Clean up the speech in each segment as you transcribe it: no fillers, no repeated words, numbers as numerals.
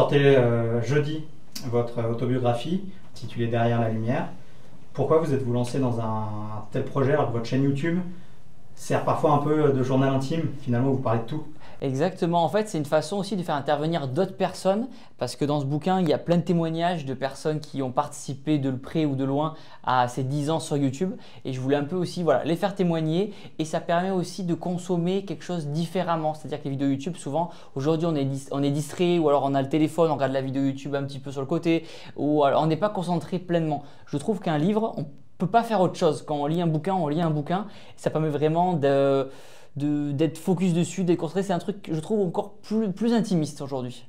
sortez jeudi votre autobiographie intitulée Derrière la lumière. Pourquoi vous êtes-vous lancé dans un tel projet alors que votre chaîne YouTube sert parfois un peu de journal intime? Finalement, vous parlez de tout. Exactement, en fait c'est une façon aussi de faire intervenir d'autres personnes parce que dans ce bouquin il y a plein de témoignages de personnes qui ont participé de près ou de loin à ces 10 ans sur YouTube et je voulais un peu aussi les faire témoigner et ça permet aussi de consommer quelque chose différemment. C'est-à-dire que les vidéos YouTube souvent aujourd'hui on est distrait ou alors on a le téléphone, on regarde la vidéo YouTube un petit peu sur le côté ou alors on n'est pas concentré pleinement. Je trouve qu'un livre, on ne peut pas faire autre chose. Quand on lit un bouquin, ça permet vraiment d'être focus dessus, d'être concentré. C'est un truc que je trouve encore plus intimiste aujourd'hui.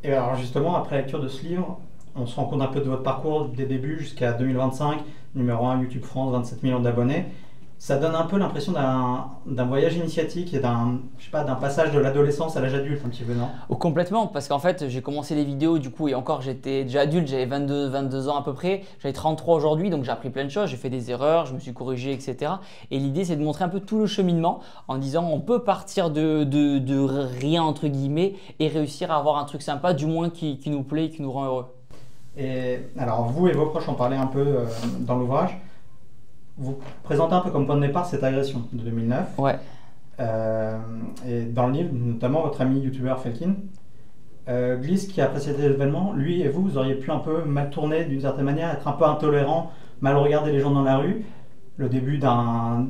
Et alors justement, après la lecture de ce livre, on se rend compte un peu de votre parcours des débuts jusqu'à 2025, numéro 1 YouTube France, 27 millions d'abonnés. Ça donne un peu l'impression d'un voyage initiatique et d'un passage de l'adolescence à l'âge adulte un petit peu, non? Oh, complètement, parce qu'en fait j'ai commencé les vidéos du coup et encore j'étais déjà adulte, j'avais 22 ans à peu près, j'avais 33 aujourd'hui donc j'ai appris plein de choses, j'ai fait des erreurs, je me suis corrigé etc. Et l'idée c'est de montrer un peu tout le cheminement en disant on peut partir de rien entre guillemets et réussir à avoir un truc sympa du moins qui nous plaît et qui nous rend heureux. Et alors vous et vos proches en parlaient un peu dans l'ouvrage. Vous présentez un peu comme point de départ cette agression de 2009. Ouais. Et dans le livre, notamment votre ami youtubeur Felkin glisse qui a précédé l'événement, lui et vous, vous auriez pu un peu mal tourner d'une certaine manière, être un peu intolérant, mal regarder les gens dans la rue. Le début d'un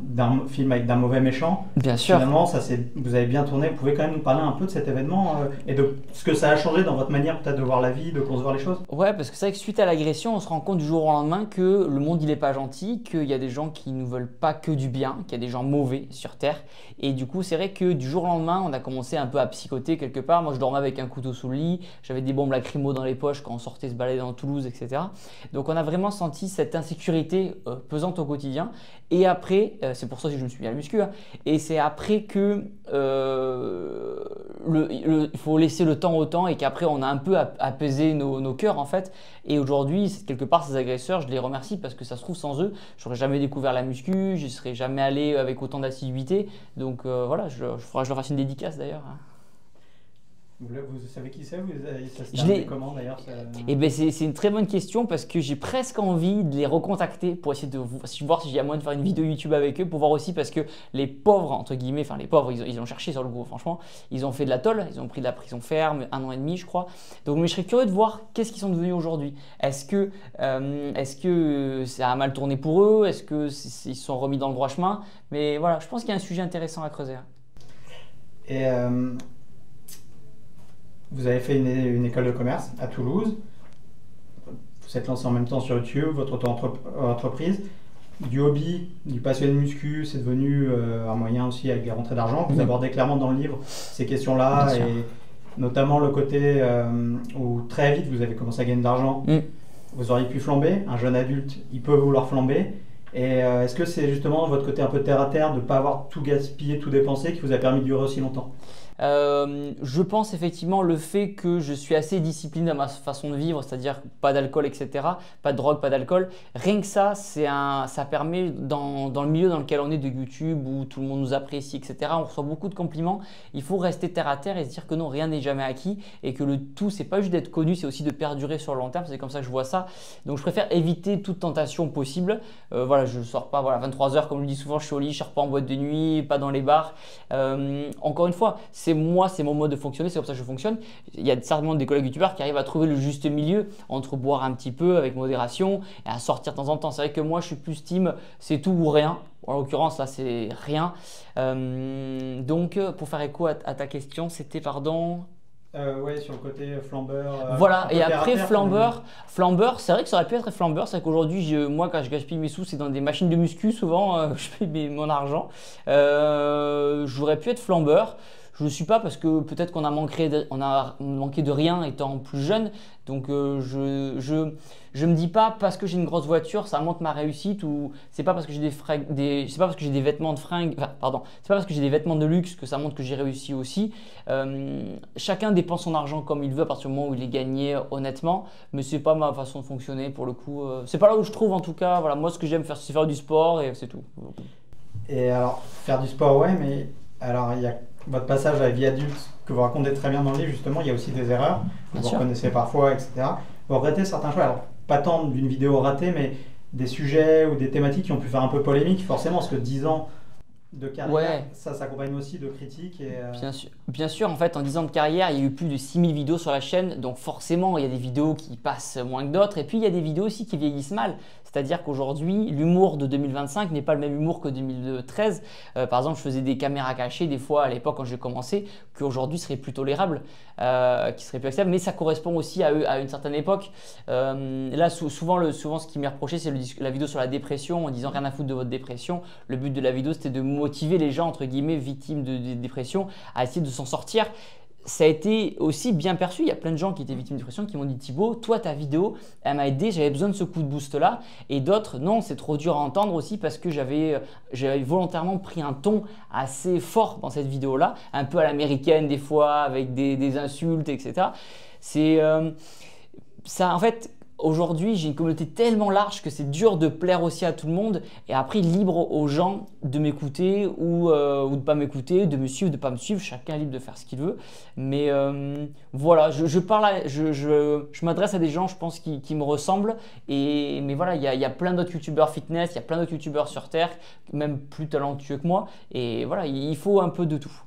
film avec d'un mauvais méchant. Bien sûr. Finalement, vous avez bien tourné. Vous pouvez quand même nous parler un peu de cet événement et de ce que ça a changé dans votre manière peut-être de voir la vie, de concevoir les choses? Ouais, parce que c'est vrai que suite à l'agression, on se rend compte du jour au lendemain que le monde il est pas gentil, qu'il y a des gens qui ne veulent pas que du bien, qu'il y a des gens mauvais sur Terre. Et du coup, c'est vrai que du jour au lendemain, on a commencé un peu à psychoter quelque part. Moi, je dormais avec un couteau sous le lit, j'avais des bombes lacrymo dans les poches quand on sortait se balader dans Toulouse, etc. Donc, on a vraiment senti cette insécurité pesante au quotidien. Et après, c'est pour ça que je me suis mis à la muscu, hein, et c'est après que il faut laisser le temps au temps et qu'après on a un peu apaisé nos cœurs en fait. Et aujourd'hui, quelque part, ces agresseurs, je les remercie parce que ça se trouve sans eux, j'aurais jamais découvert la muscu, je ne serais jamais allé avec autant d'assiduité. Donc voilà, je leur fasse une dédicace d'ailleurs. Vous savez qui c'est? Ça se Je termine comment d'ailleurs? Eh ben c'est une très bonne question parce que j'ai presque envie de les recontacter pour essayer de voir s'il y a moyen de faire une vidéo YouTube avec eux, pour voir aussi parce que les pauvres, entre guillemets, enfin les pauvres, ils ont cherché sur le gros, franchement, ils ont fait de la tôle, ils ont pris de la prison ferme, 1 an et demi je crois. Donc mais je serais curieux de voir qu'est-ce qu'ils sont devenus aujourd'hui. Est-ce que ça a mal tourné pour eux? Est-ce qu'ils se sont remis dans le droit chemin? Mais voilà, je pense qu'il y a un sujet intéressant à creuser. Et vous avez fait une école de commerce à Toulouse. Vous êtes lancé en même temps sur YouTube, votre auto-entreprise. Du hobby, du passionné de muscu, c'est devenu un moyen aussi avec des rentrées d'argent. Vous abordez clairement dans le livre ces questions-là et notamment le côté où très vite vous avez commencé à gagner de l'argent. Vous auriez pu flamber. Un jeune adulte, il peut vouloir flamber. Et est-ce que c'est justement votre côté un peu terre à terre de ne pas avoir tout gaspillé, tout dépensé qui vous a permis de durer aussi longtemps? Je pense effectivement le fait que je suis assez discipliné dans ma façon de vivre, c'est-à-dire pas d'alcool, etc. Pas de drogue, pas d'alcool. Rien que ça, ça permet dans le milieu dans lequel on est de YouTube où tout le monde nous apprécie, etc. On reçoit beaucoup de compliments. Il faut rester terre à terre et se dire que non, rien n'est jamais acquis et que le tout, c'est pas juste d'être connu, c'est aussi de perdurer sur le long terme. C'est comme ça que je vois ça. Donc je préfère éviter toute tentation possible. Voilà, je sors pas 23 h comme je le dis souvent, je suis au lit, je sors pas en boîte de nuit, pas dans les bars. Encore une fois, c'est mon mode de fonctionner, c'est comme ça que je fonctionne. Il y a certainement des collègues youtubeurs qui arrivent à trouver le juste milieu entre boire un petit peu avec modération et à sortir de temps en temps. C'est vrai que moi je suis plus team c'est tout ou rien. En l'occurrence là c'est rien. Donc pour faire écho à ta question, c'était pardon. Oui, sur le côté flambeur. Voilà, et après flambeur, c'est vrai que ça aurait pu être flambeur, c'est vrai qu'aujourd'hui, moi quand je gaspille mes sous, c'est dans des machines de muscu souvent, je paye mon argent. J'aurais pu être flambeur. Je ne le suis pas parce que peut-être qu'on a manqué de rien étant plus jeune. Donc je me dis pas parce que j'ai une grosse voiture ça montre ma réussite, ou c'est pas parce que j'ai c'est pas parce que j'ai des vêtements de fringues, enfin, pardon, c'est pas parce que j'ai des vêtements de luxe que ça montre que j'ai réussi aussi. Chacun dépense son argent comme il veut à partir du moment où il est gagné honnêtement, mais c'est pas ma façon de fonctionner pour le coup. C'est pas là où je trouve en tout cas. Voilà, moi ce que j'aime faire c'est faire du sport et c'est tout. Et alors faire du sport, ouais, mais alors il y a votre passage à la vie adulte que vous racontez très bien dans le livre, justement, il y a aussi des erreurs que Bien vous sûr. reconnaissez parfois, etc. Vous regrettez certains choix, alors pas tant d'une vidéo ratée, mais des sujets ou des thématiques qui ont pu faire un peu polémique, forcément, parce que 10 ans de carrière, Ouais. ça s'accompagne aussi de critiques. Bien sûr, en fait, en 10 ans de carrière, il y a eu plus de 6000 vidéos sur la chaîne, donc forcément, il y a des vidéos qui passent moins que d'autres, et puis il y a des vidéos aussi qui vieillissent mal. C'est-à-dire qu'aujourd'hui, l'humour de 2025 n'est pas le même humour que 2013. Par exemple, je faisais des caméras cachées des fois à l'époque quand j'ai commencé, qu'aujourd'hui serait plus tolérable, qui serait plus acceptable, mais ça correspond aussi à une certaine époque. Là, souvent, ce qui m'est reproché, c'est la vidéo sur la dépression, en disant rien à foutre de votre dépression. Le but de la vidéo, c'était de motiver les gens, entre guillemets, victimes de dépression, à essayer de s'en sortir. Ça a été aussi bien perçu. Il y a plein de gens qui étaient victimes de dépression qui m'ont dit Thibaut, toi ta vidéo, elle m'a aidé, j'avais besoin de ce coup de boost là. Et d'autres, non, c'est trop dur à entendre aussi parce que j'avais volontairement pris un ton assez fort dans cette vidéo là, un peu à l'américaine des fois, avec des insultes, etc. C'est ça en fait. Aujourd'hui, j'ai une communauté tellement large que c'est dur de plaire aussi à tout le monde et après libre aux gens de m'écouter ou de ne pas m'écouter, de me suivre, de ne pas me suivre. Chacun est libre de faire ce qu'il veut. Mais voilà, je m'adresse à des gens, je pense, qui me ressemblent. Mais voilà, il y a plein d'autres youtubeurs fitness, il y a plein d'autres youtubeurs sur Terre, même plus talentueux que moi. Et voilà, il faut un peu de tout.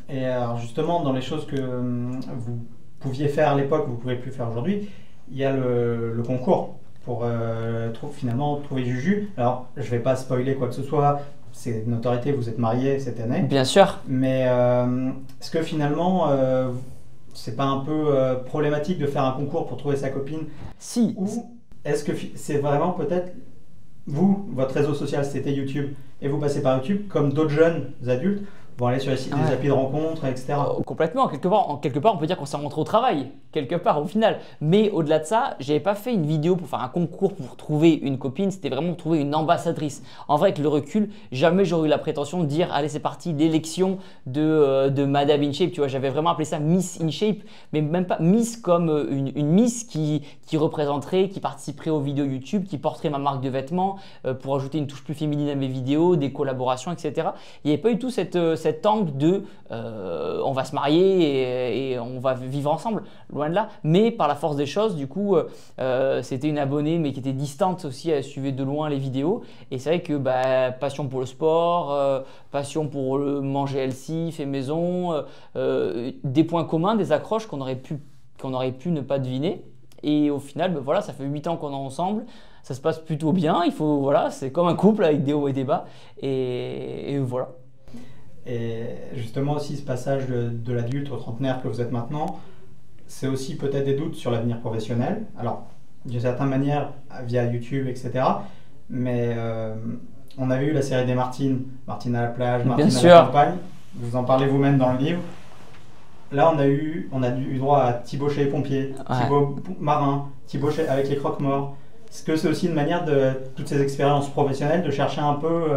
Et alors justement, dans les choses que vous pouviez faire à l'époque, vous ne pouvez plus faire aujourd'hui, il y a le concours pour finalement trouver Juju. Alors, je ne vais pas spoiler quoi que ce soit, c'est une notoriété, vous êtes mariés cette année. Bien sûr. Mais est-ce que finalement, c'est pas un peu problématique de faire un concours pour trouver sa copine? Si. Ou est-ce que c'est vraiment peut-être vous, votre réseau social c'était YouTube, et vous passez par YouTube, comme d'autres jeunes adultes vont aller sur les sites des applis de rencontres, etc. Complètement, quelque part, on peut dire qu'on s'est rencontré au travail, quelque part au final. Mais au-delà de ça, j'avais pas fait une vidéo pour faire un concours pour trouver une copine, c'était vraiment pour trouver une ambassadrice. En vrai, avec le recul, jamais j'aurais eu la prétention de dire allez, c'est parti, l'élection de Madame InShape. Tu vois, j'avais vraiment appelé ça Miss InShape, mais même pas Miss comme une Miss qui représenterait, qui participerait aux vidéos YouTube, qui porterait ma marque de vêtements pour ajouter une touche plus féminine à mes vidéos, des collaborations, etc. Il n'y avait pas du tout cet angle de on va se marier et on va vivre ensemble, loin de là. Mais par la force des choses, du coup, c'était une abonnée mais qui était distante aussi, elle suivait de loin les vidéos. Et c'est vrai que passion pour le sport, passion pour le manger healthy, fait maison, des points communs, des accroches qu'on aurait pu ne pas deviner. Et au final, voilà, ça fait 8 ans qu'on est ensemble. Ça se passe plutôt bien. Voilà, c'est comme un couple avec des hauts et des bas. Et voilà. Et justement aussi ce passage de l'adulte au trentenaire que vous êtes maintenant, c'est aussi peut-être des doutes sur l'avenir professionnel. Alors, d'une certaine manière, via YouTube, etc. Mais on avait eu la série des Martines, Martine à la plage, Martine à la campagne. Vous en parlez vous-même dans le livre. Là, on a eu droit à Thibaut chez les pompiers, Thibaut marin, Thibaut avec les croque-morts. Est-ce que c'est aussi une manière de toutes ces expériences professionnelles de chercher un peu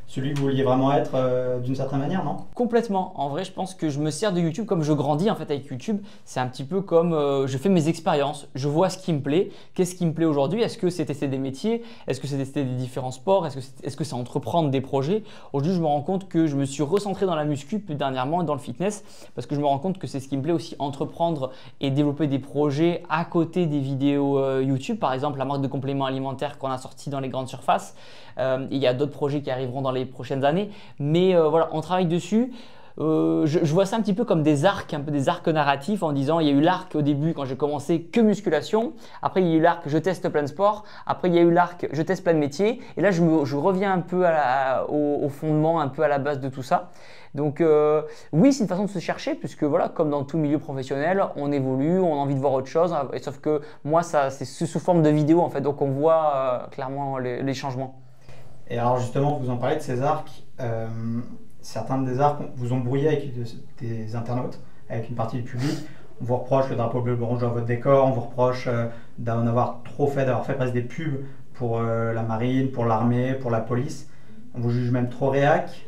celui que vous vouliez vraiment être d'une certaine manière, non? Complètement. En vrai, je pense que je me sers de YouTube comme je grandis en fait avec YouTube. C'est un petit peu comme je fais mes expériences, je vois ce qui me plaît. Qu'est-ce qui me plaît aujourd'hui? Est-ce que c'est tester des métiers? Est-ce que c'est tester des différents sports? Est-ce que c'est entreprendre des projets? Aujourd'hui, je me rends compte que je me suis recentré dans la muscu plus dernièrement et dans le fitness parce que je me rends compte que c'est ce qui me plaît aussi, entreprendre et développer des projets à côté des vidéos YouTube. Par exemple, la marque de compléments alimentaires qu'on a sorti dans les grandes surfaces. Il y a d'autres projets qui arriveront dans les prochaines années, mais voilà, on travaille dessus. Je vois ça un petit peu comme des arcs, un peu des arcs narratifs en disant il y a eu l'arc au début quand j'ai commencé que musculation, après il y a eu l'arc je teste plein de sports, après il y a eu l'arc je teste plein de métiers et là je reviens un peu au fondement, un peu à la base de tout ça. Donc oui, c'est une façon de se chercher puisque voilà, comme dans tout milieu professionnel, on évolue, on a envie de voir autre chose, sauf que moi c'est sous forme de vidéo en fait, donc on voit clairement les changements. Et alors justement, vous en parlez de ces arcs, certains des arcs vous ont brouillé avec des internautes, avec une partie du public. On vous reproche le drapeau bleu orange dans votre décor, on vous reproche d'avoir fait presque des pubs pour la marine, pour l'armée, pour la police. On vous juge même trop réac,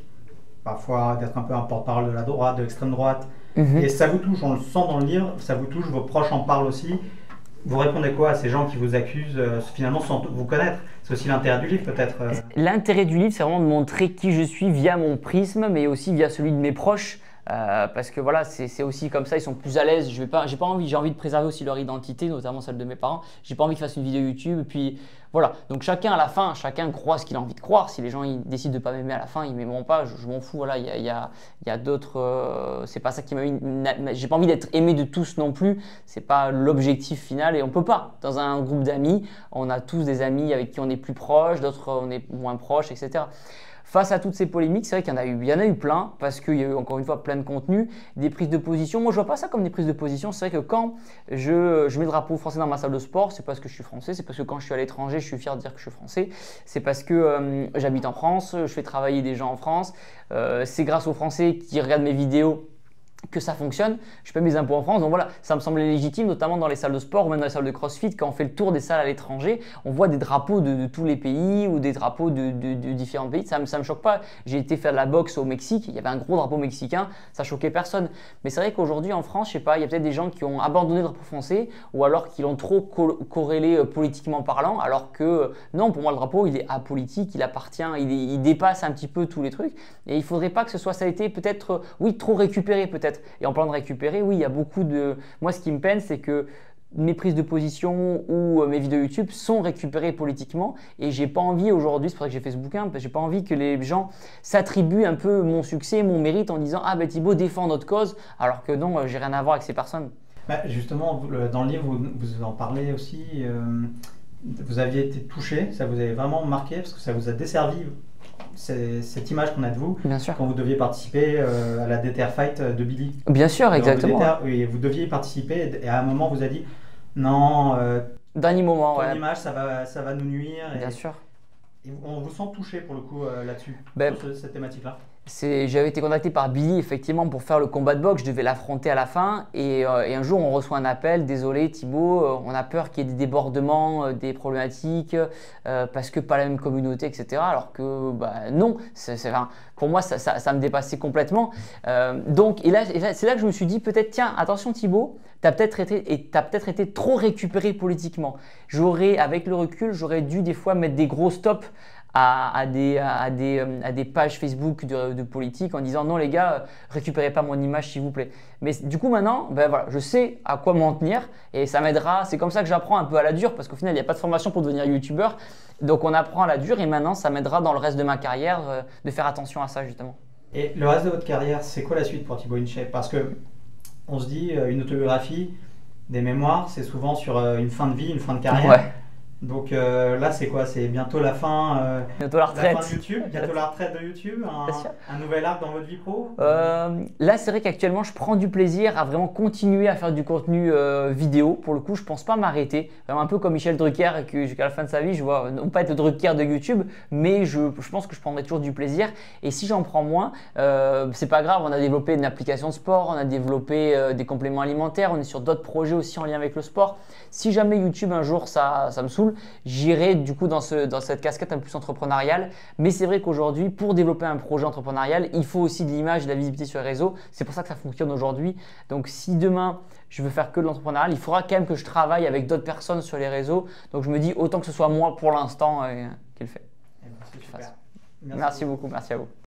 parfois d'être un peu un porte-parole de la droite, de l'extrême droite. Et ça vous touche, on le sent dans le livre, ça vous touche, vos proches en parlent aussi. Vous répondez quoi à ces gens qui vous accusent finalement sans vous connaître? C'est aussi l'intérêt du livre peut-être. L'intérêt du livre, c'est vraiment de montrer qui je suis via mon prisme, mais aussi via celui de mes proches. parce que voilà, c'est aussi comme ça, ils sont plus à l'aise. J'ai pas envie, j'ai envie de préserver aussi leur identité, notamment celle de mes parents. J'ai pas envie qu'ils fassent une vidéo YouTube. Et puis voilà, donc chacun à la fin, chacun croit ce qu'il a envie de croire. Si les gens ils décident de pas m'aimer à la fin, ils m'aimeront pas. Je m'en fous. Voilà, il y a d'autres. C'est pas ça qui m'a mis. J'ai pas envie d'être aimé de tous non plus. C'est pas l'objectif final et on peut pas. Dans un groupe d'amis, on a tous des amis avec qui on est plus proche, d'autres on est moins proche, etc. Face à toutes ces polémiques, c'est vrai qu'il y en a eu plein parce qu'il y a eu encore une fois plein de contenu, des prises de position. Moi, je vois pas ça comme des prises de position. C'est vrai que quand je mets le drapeau français dans ma salle de sport, c'est parce que je suis français, c'est parce que quand je suis à l'étranger, je suis fier de dire que je suis français. C'est parce que j'habite en France, je fais travailler des gens en France. C'est grâce aux Français qui regardent mes vidéos que ça fonctionne. Je paie mes impôts en France, donc voilà, ça me semblait légitime, notamment dans les salles de sport ou même dans les salles de CrossFit. Quand on fait le tour des salles à l'étranger, on voit des drapeaux de tous les pays ou des drapeaux de différents pays. Ça me choque pas. J'ai été faire de la boxe au Mexique, il y avait un gros drapeau mexicain, ça choquait personne. Mais c'est vrai qu'aujourd'hui en France, je sais pas, il y a peut-être des gens qui ont abandonné le drapeau français ou alors qui l'ont trop corrélé politiquement parlant, alors que non, pour moi le drapeau il est apolitique, il appartient, il dépasse un petit peu tous les trucs. Et il faudrait pas que ce soit, ça a été peut-être, oui, trop récupéré peut-être. Et en parlant de récupérer, oui, il y a beaucoup de… Moi, ce qui me peine, c'est que mes prises de position ou mes vidéos YouTube sont récupérées politiquement et j'ai pas envie aujourd'hui, c'est pour ça que j'ai fait ce bouquin, parce que j'ai pas envie que les gens s'attribuent un peu mon succès, mon mérite en disant « Ah ben Thibaut défend notre cause » alors que non, j'ai rien à voir avec ces personnes. Bah, justement, dans le livre, vous en parlez aussi, vous aviez été touché, ça vous avait vraiment marqué parce que ça vous a desservi cette image qu'on a de vous. Bien sûr. Quand vous deviez participer à la Déter Fight de Billy. Bien sûr, exactement. Et vous deviez y participer et à un moment vous a dit non, dernier moment, ton ouais. image ça va nous nuire. Bien sûr. Et on vous sent touché pour le coup là-dessus, sur cette thématique-là. J'avais été contacté par Billy effectivement pour faire le combat de boxe, je devais l'affronter à la fin et un jour on reçoit un appel, désolé Thibaut, on a peur qu'il y ait des débordements, des problématiques parce que pas la même communauté, etc. Alors que bah, non, enfin, pour moi ça me dépassait complètement. Et là c'est là que je me suis dit peut-être tiens attention Thibaut, tu as peut-être été trop récupéré politiquement. Avec le recul, j'aurais dû des fois mettre des gros stops à des pages Facebook de politique en disant non les gars, récupérez pas mon image s'il vous plaît. Mais du coup maintenant, ben voilà, je sais à quoi m'en tenir et ça m'aidera. C'est comme ça que j'apprends un peu à la dure parce qu'au final il n'y a pas de formation pour devenir youtubeur. Donc on apprend à la dure et maintenant ça m'aidera dans le reste de ma carrière de faire attention à ça justement. Et le reste de votre carrière, c'est quoi la suite pour Thibaut InShape? Parce que on se dit une autobiographie, des mémoires, c'est souvent sur une fin de vie, une fin de carrière. Ouais. Donc là, c'est quoi? C'est bientôt la fin, bientôt la retraite. La fin de YouTube, bientôt la retraite de YouTube, un nouvel arc dans votre vie pro? Là, c'est vrai qu'actuellement, je prends du plaisir à vraiment continuer à faire du contenu vidéo. Pour le coup, je pense pas m'arrêter. Vraiment un peu comme Michel Drucker, que jusqu'à la fin de sa vie, je vois non pas être le Drucker de YouTube, mais je pense que je prendrai toujours du plaisir. Et si j'en prends moins, c'est pas grave. On a développé une application de sport, on a développé des compléments alimentaires, on est sur d'autres projets aussi en lien avec le sport. Si jamais YouTube un jour ça me saoule, j'irai du coup dans cette casquette un peu plus entrepreneuriale. Mais c'est vrai qu'aujourd'hui, pour développer un projet entrepreneurial, il faut aussi de l'image, de la visibilité sur les réseaux. C'est pour ça que ça fonctionne aujourd'hui. Donc si demain, je veux faire que de l'entrepreneurial, il faudra quand même que je travaille avec d'autres personnes sur les réseaux. Donc je me dis autant que ce soit moi pour l'instant qui le fait. C'est super. Merci beaucoup, merci à vous.